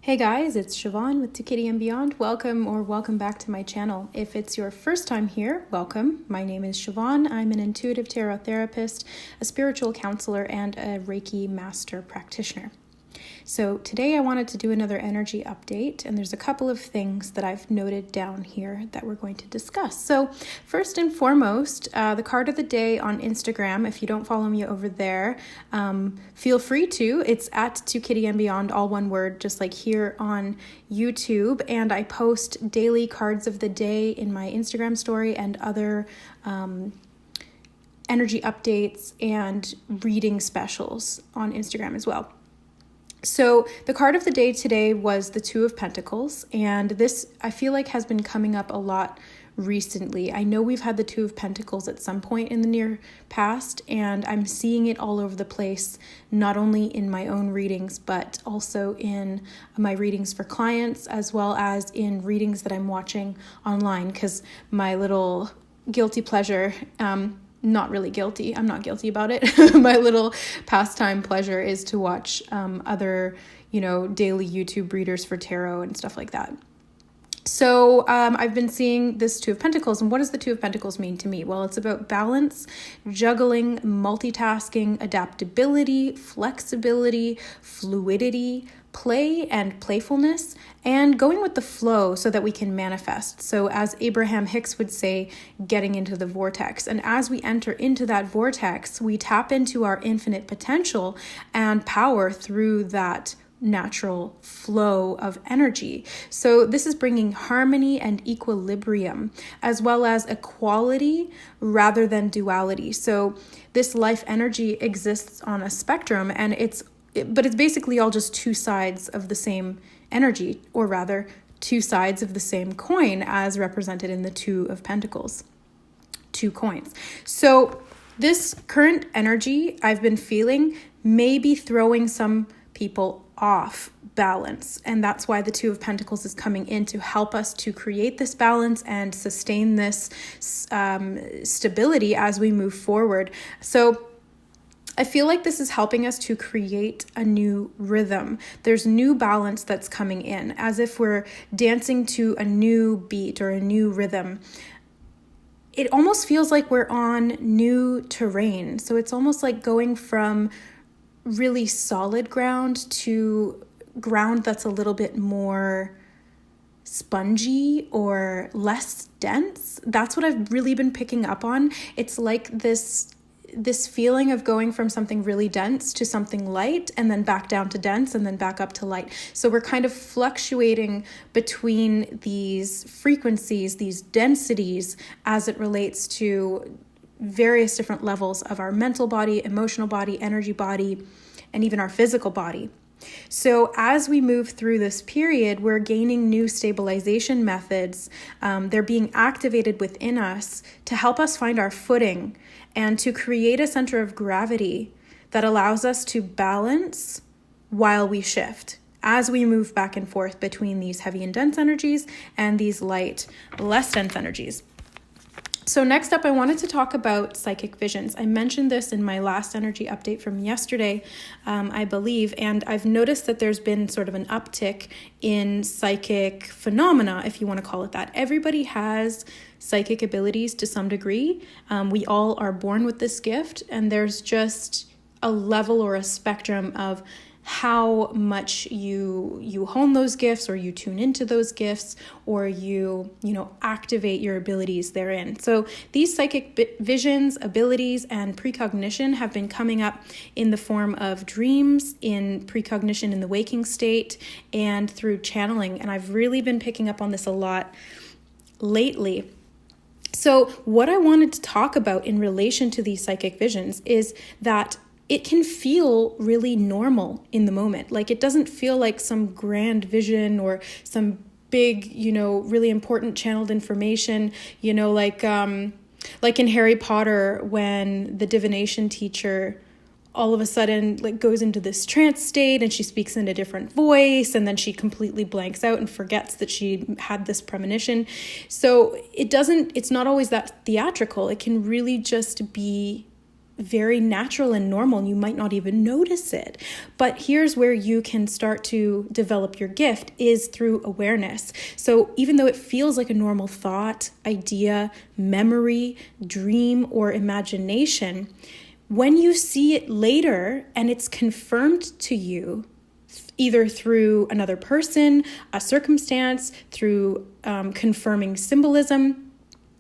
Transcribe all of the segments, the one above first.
Hey guys, it's Siobhan with To Kitty and Beyond. Welcome back to my channel. If it's your first time here, welcome. My name is Siobhan. I'm an intuitive tarot therapist, a spiritual counselor, and a Reiki master practitioner. So today I wanted to do another energy update, and there's a couple of things that I've noted down here that we're going to discuss. So first and foremost, the card of the day on Instagram. If you don't follow me over there, feel free to. It's at To Kitty and Beyond, all one word, just like here on YouTube. And I post daily cards of the day in my Instagram story and other energy updates and reading specials on Instagram as well. So the card of the day today was the Two of Pentacles, and this I feel like has been coming up a lot recently. I know we've had the Two of Pentacles at some point in the near past, and I'm seeing it all over the place, not only in my own readings, but also in my readings for clients, as well as in readings that I'm watching online, because my little guilty pleasure, not really guilty. I'm not guilty about it. My little pastime pleasure is to watch other, daily YouTube readers for tarot and stuff like that. So I've been seeing this Two of Pentacles, and what does the Two of Pentacles mean to me? Well, it's about balance, juggling, multitasking, adaptability, flexibility, fluidity, play and playfulness, and going with the flow so that we can manifest. So as Abraham Hicks would say, getting into the vortex. And as we enter into that vortex, we tap into our infinite potential and power through that natural flow of energy. So this is bringing harmony and equilibrium, as well as equality rather than duality. So this life energy exists on a spectrum, and it's basically all just two sides of the same energy, or rather two sides of the same coin as represented in the Two of Pentacles, two coins. So this current energy I've been feeling may be throwing some people off balance, and that's why the Two of Pentacles is coming in to help us to create this balance and sustain this stability as we move forward. So I feel like this is helping us to create a new rhythm. There's new balance that's coming in, as if we're dancing to a new beat or a new rhythm. It almost feels like we're on new terrain. So it's almost like going from really solid ground to ground that's a little bit more spongy or less dense. That's what I've really been picking up on. It's like this feeling of going from something really dense to something light, and then back down to dense, and then back up to light. So we're kind of fluctuating between these frequencies, these densities, as it relates to various different levels of our mental body, emotional body, energy body, and even our physical body. So as we move through this period, we're gaining new stabilization methods. They're being activated within us to help us find our footing and to create a center of gravity that allows us to balance while we shift, as we move back and forth between these heavy and dense energies and these light, less dense energies. So next up, I wanted to talk about psychic visions. I mentioned this in my last energy update from yesterday, I believe, and I've noticed that there's been sort of an uptick in psychic phenomena, if you want to call it that. Everybody has psychic abilities to some degree. We all are born with this gift, and there's just a level or a spectrum of how much you hone those gifts, or you tune into those gifts, or you activate your abilities therein. So these psychic visions, abilities, and precognition have been coming up in the form of dreams, in precognition in the waking state, and through channeling. And I've really been picking up on this a lot lately. So what I wanted to talk about in relation to these psychic visions is that it can feel really normal in the moment. Like, it doesn't feel like some grand vision or some big, really important channeled information, like in Harry Potter, when the divination teacher all of a sudden goes into this trance state and she speaks in a different voice, and then she completely blanks out and forgets that she had this premonition. So it's not always that theatrical. It can really just be very natural and normal, and you might not even notice it. But here's where you can start to develop your gift, is through awareness. So even though it feels like a normal thought, idea, memory, dream, or imagination, when you see it later and it's confirmed to you, either through another person, a circumstance, through confirming symbolism,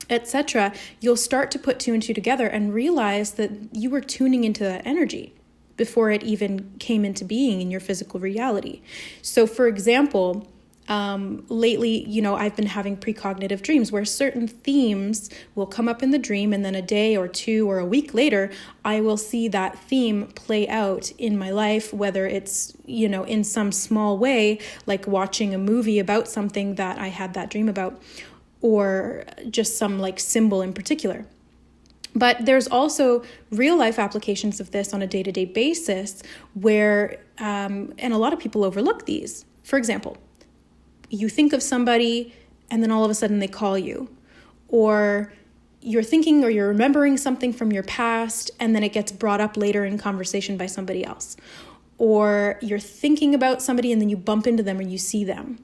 etc., you'll start to put two and two together and realize that you were tuning into that energy before it even came into being in your physical reality. So for example, lately, I've been having precognitive dreams where certain themes will come up in the dream, and then a day or two or a week later, I will see that theme play out in my life, whether it's, in some small way, like watching a movie about something that I had that dream about, or just some like symbol in particular. But there's also real life applications of this on a day-to-day basis where, and a lot of people overlook these. For example, you think of somebody and then all of a sudden they call you, or you're thinking or you're remembering something from your past and then it gets brought up later in conversation by somebody else, or you're thinking about somebody and then you bump into them or you see them.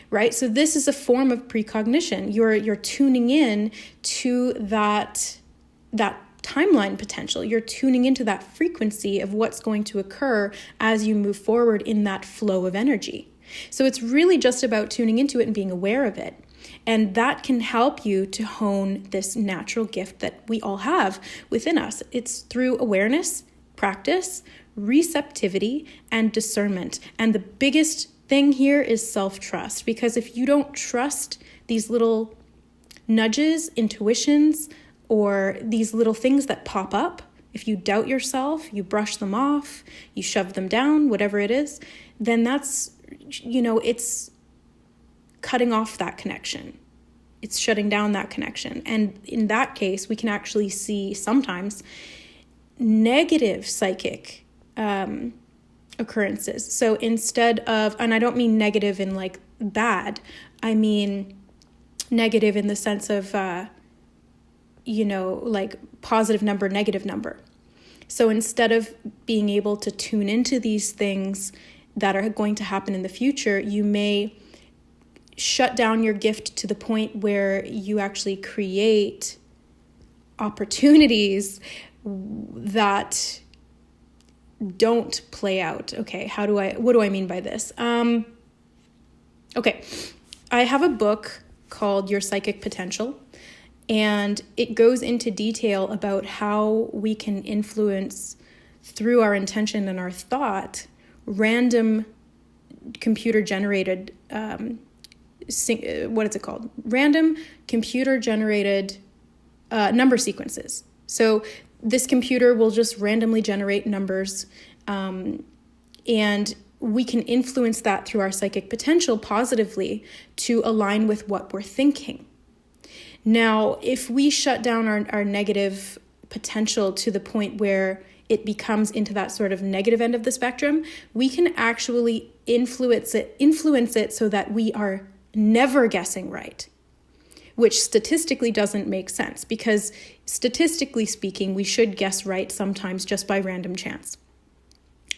Right? So this is a form of precognition. You're tuning in to that timeline potential. You're tuning into that frequency of what's going to occur as you move forward in that flow of energy. So it's really just about tuning into it and being aware of it. And that can help you to hone this natural gift that we all have within us. It's through awareness, practice, receptivity, and discernment. And the biggest thing here is self-trust, because if you don't trust these little nudges, intuitions, or these little things that pop up, if you doubt yourself, you brush them off, you shove them down, whatever it is, then that's, it's cutting off that connection. It's shutting down that connection. And in that case, we can actually see sometimes negative psychic occurrences. So instead of, and I don't mean negative in like bad, I mean negative in the sense of, like positive number, negative number. So instead of being able to tune into these things that are going to happen in the future, you may shut down your gift to the point where you actually create opportunities that don't play out. Okay, what do I mean by this? Okay, I have a book called Your Psychic Potential, and it goes into detail about how we can influence through our intention and our thought random computer-generated, Random computer-generated number sequences. So this computer will just randomly generate numbers, and we can influence that through our psychic potential positively to align with what we're thinking. Now, if we shut down our negative potential to the point where it becomes into that sort of negative end of the spectrum, we can actually influence it so that we are never guessing right, which statistically doesn't make sense, because statistically speaking, we should guess right sometimes just by random chance.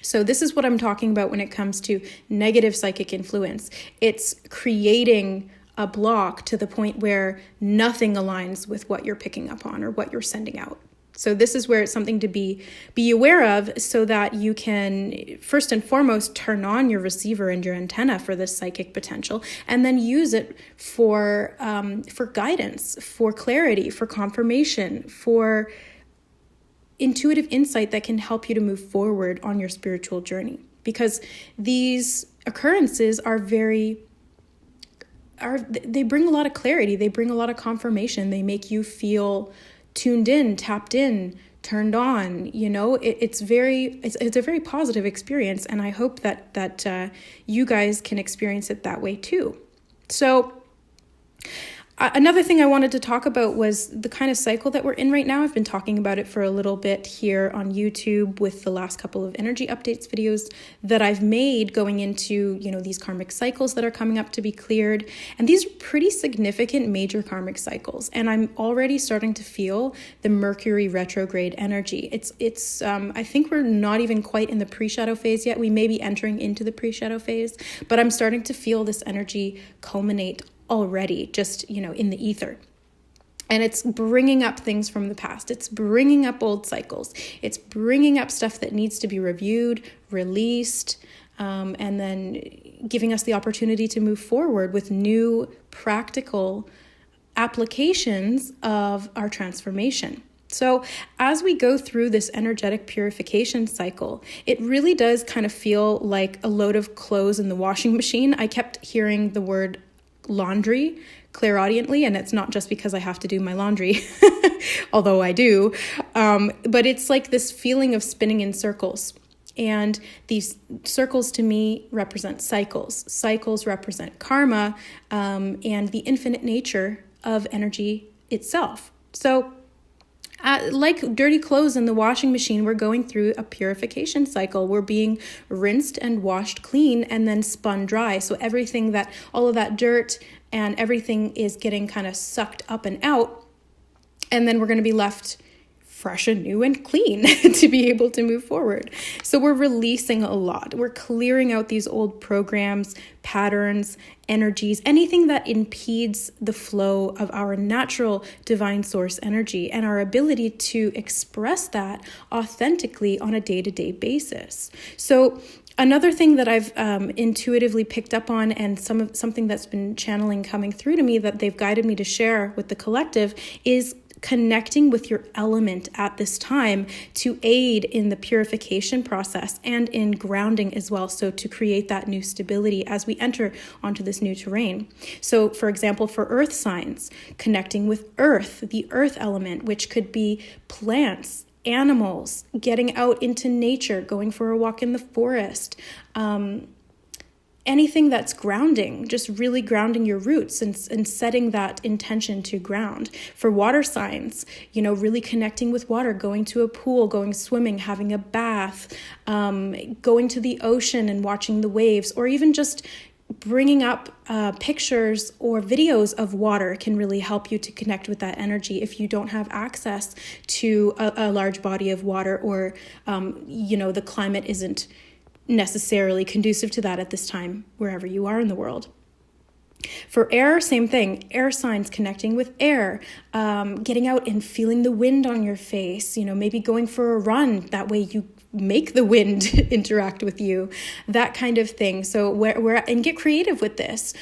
So this is what I'm talking about when it comes to negative psychic influence. It's creating a block to the point where nothing aligns with what you're picking up on or what you're sending out. So this is where it's something to be aware of, so that you can first and foremost turn on your receiver and your antenna for this psychic potential, and then use it for guidance, for clarity, for confirmation, for intuitive insight that can help you to move forward on your spiritual journey. Because these occurrences they bring a lot of clarity, they bring a lot of confirmation, they make you feel tuned in, tapped in, turned on. It's a very positive experience, and I hope that you guys can experience it that way too. So Another thing I wanted to talk about was the kind of cycle that we're in right now. I've been talking about it for a little bit here on YouTube with the last couple of energy updates videos that I've made going into, these karmic cycles that are coming up to be cleared. And these are pretty significant major karmic cycles. And I'm already starting to feel the Mercury retrograde energy. It's I think we're not even quite in the pre-shadow phase yet. We may be entering into the pre-shadow phase, but I'm starting to feel this energy culminate already, just, in the ether. And it's bringing up things from the past. It's bringing up old cycles. It's bringing up stuff that needs to be reviewed, released, and then giving us the opportunity to move forward with new practical applications of our transformation. So as we go through this energetic purification cycle, it really does kind of feel like a load of clothes in the washing machine. I kept hearing the word laundry clairaudiently, and it's not just because I have to do my laundry, although I do, but it's like this feeling of spinning in circles. And these circles to me represent cycles. Cycles represent karma, and the infinite nature of energy itself. So like dirty clothes in the washing machine, we're going through a purification cycle. We're being rinsed and washed clean and then spun dry. So all of that dirt and everything is getting kind of sucked up and out. And then we're going to be left fresh and new and clean to be able to move forward. So we're releasing a lot. We're clearing out these old programs, patterns, energies, anything that impedes the flow of our natural divine source energy and our ability to express that authentically on a day-to-day basis. So another thing that I've intuitively picked up on, and something that's been channeling coming through to me that they've guided me to share with the collective, is connecting with your element at this time to aid in the purification process and in grounding as well. So to create that new stability as we enter onto this new terrain. So for example, for earth signs, connecting with earth, the earth element, which could be plants, animals, getting out into nature, going for a walk in the forest, anything that's grounding, just really grounding your roots and setting that intention to ground. For water signs, really connecting with water, going to a pool, going swimming, having a bath, going to the ocean and watching the waves, or even just bringing up pictures or videos of water can really help you to connect with that energy if you don't have access to a large body of water, or, the climate isn't necessarily conducive to that at this time, wherever you are in the world. For air, same thing. Air signs, connecting with air, getting out and feeling the wind on your face, maybe going for a run. That way you make the wind interact with you, that kind of thing. So and get creative with this,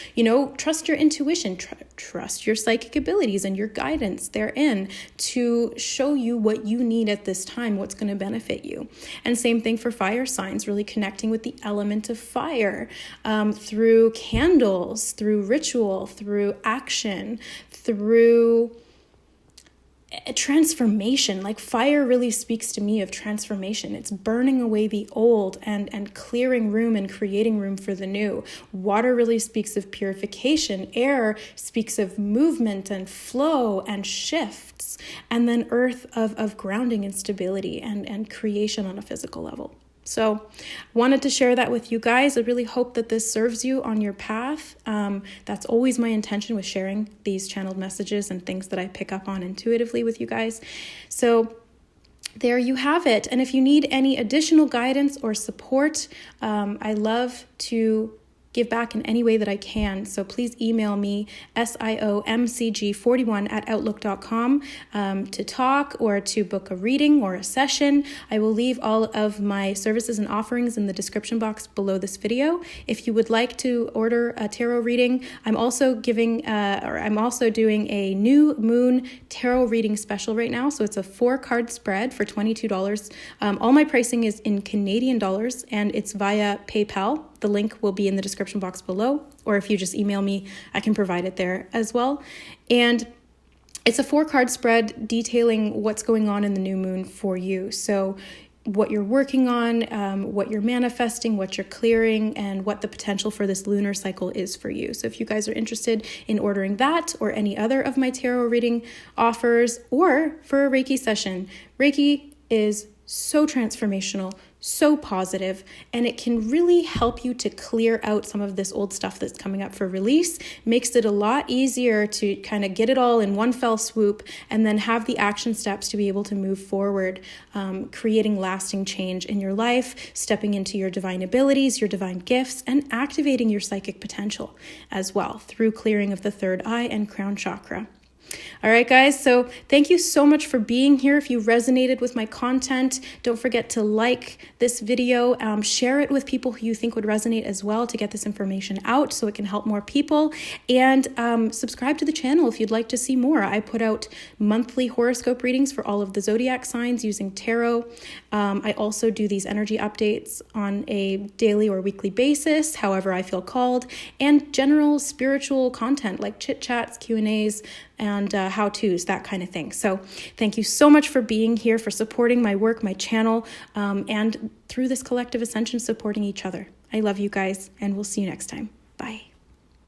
trust your intuition, trust your psychic abilities and your guidance therein to show you what you need at this time, what's going to benefit you. And same thing for fire signs, really connecting with the element of fire, through candles, through ritual, through action, through transformation. Like fire really speaks to me of transformation. It's burning away the old and clearing room and creating room for the new. Water really speaks of purification. Air speaks of movement and flow and shifts. And then earth of grounding and stability and creation on a physical level. So wanted to share that with you guys. I really hope that this serves you on your path. That's always my intention with sharing these channeled messages and things that I pick up on intuitively with you guys. So there you have it. And if you need any additional guidance or support, I love to give back in any way that I can. So please email me, siomcg41@outlook.com, to talk or to book a reading or a session. I will leave all of my services and offerings in the description box below this video. If you would like to order a tarot reading, I'm also doing a new moon tarot reading special right now. So it's a 4-card spread for $22. All my pricing is in Canadian dollars and it's via PayPal. The link will be in the description box below, or if you just email me, I can provide it there as well. And it's a 4-card spread detailing what's going on in the new moon for you. So what you're working on, what you're manifesting, what you're clearing, and what the potential for this lunar cycle is for you. So if you guys are interested in ordering that or any other of my tarot reading offers, or for a Reiki session, Reiki is so transformational, so positive, and it can really help you to clear out some of this old stuff that's coming up for release. Makes it a lot easier to kind of get it all in one fell swoop and then have the action steps to be able to move forward, creating lasting change in your life, stepping into your divine abilities, your divine gifts, and activating your psychic potential as well through clearing of the third eye and crown chakra. All right, guys, so thank you so much for being here. If you resonated with my content, don't forget to like this video, share it with people who you think would resonate as well to get this information out so it can help more people, and subscribe to the channel if you'd like to see more. I put out monthly horoscope readings for all of the zodiac signs using tarot. I also do these energy updates on a daily or weekly basis, however I feel called, and general spiritual content like chit chats, Q&As, and how-tos, that kind of thing. So thank you so much for being here, for supporting my work, my channel, and through this collective ascension, supporting each other. I love you guys, and we'll see you next time. Bye.